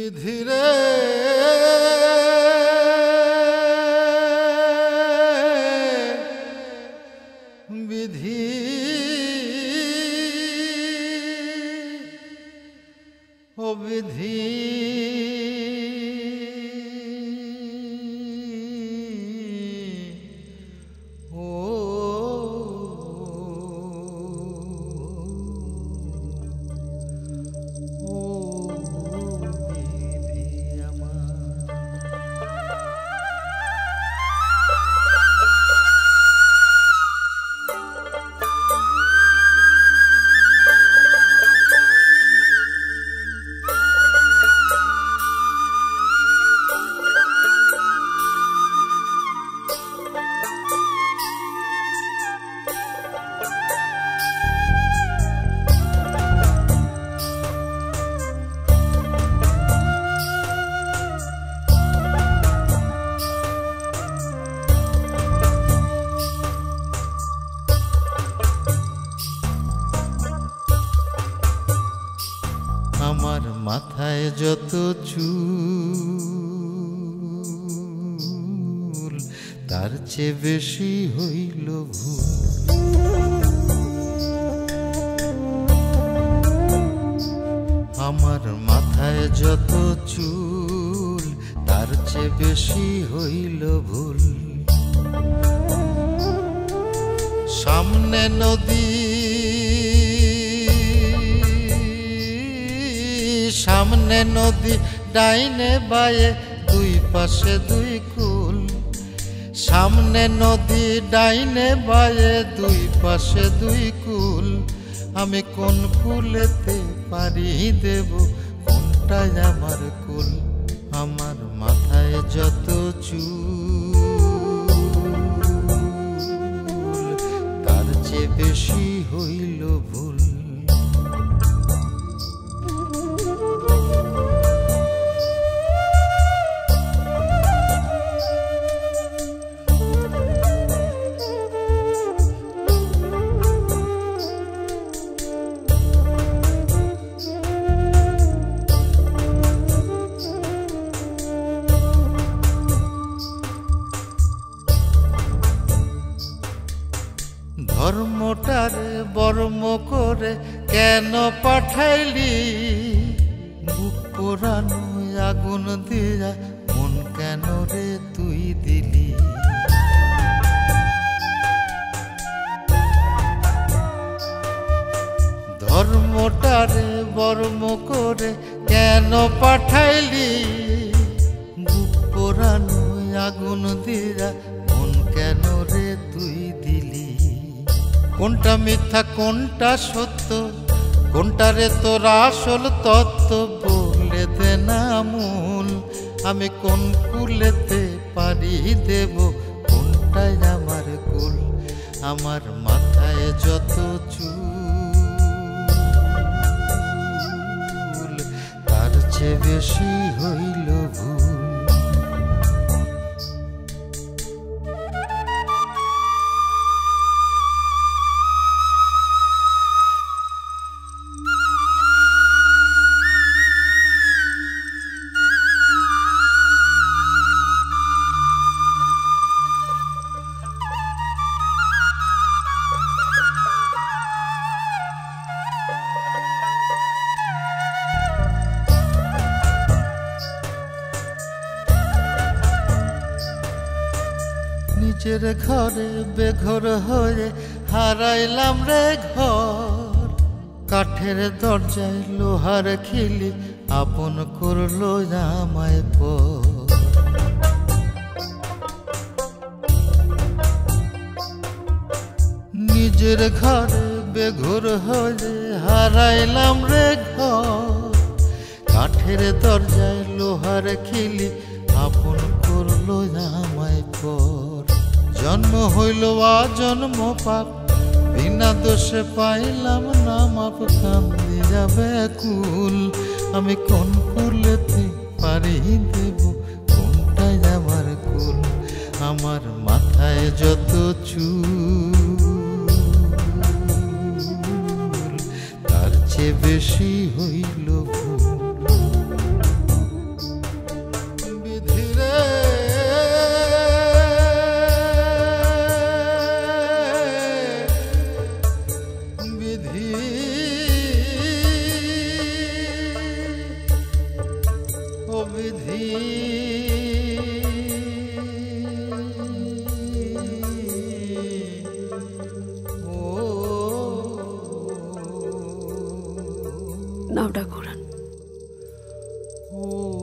বিধিরে বিধি ও বিধি আমার মাথায় যত চুল তার চেয়ে বেশি হইল ভুল। আমার মাথায় যত চুল তার চেয়ে বেশি হইল ভুল। সামনে নদী সামনে নদী ডাইনে বায়ে দুই পাশে দুই কুল। সামনে নদী ডাইনে বায়ে দুই পাশে দুই কুল। আমি কোন কুলেতে পারি দেব কোনটাই আমার কুল। আমার মাথায় যত চুল তার চেয়ে বেশি হইল ভুল। ধর্মটারে বর্ম করে কেন পাঠাইলি? বুক পোড়ানো আগুন দিয়া মন কেন রে তুই দিলি? ধর্মটারে বর্ম করে কেন পাঠাইলি? বুক পোড়ানো আগুন দিয়া মন কেন রে তুই দিলি? কোনটা মিথ্যা কোনটা সত্য কোনটারে তোর আসল তত্ত্ব বলে দে না মূল। আমি কোন কুলেতে পারি দেব কোনটাই আমার কুল। আমার মাথায় যত চুল তার চেয়ে বেশি হইল ভুল। নিজের ঘরে বেঘর হয়ে হারাইলাম রে ঘর। কাঠের দরজায় লোহার খিলি আপন করলো আমায় পর। নিজের ঘরে বেঘর হয়ে হারাইলাম রে ঘর। কাঠের দরজায় লোহার খিলি আপন করলো আমায় পর। জন্ম হইল জন্ম পাপ বিনা দোষে পাইলাম না মাপ। কান্দি যাবে কুল আমি কোন কুলেতে পারি দেব কোনটাই আমার কুল। আমার মাথায় যত চুল তার চেয়ে বেশি হইল ভুল। ফুল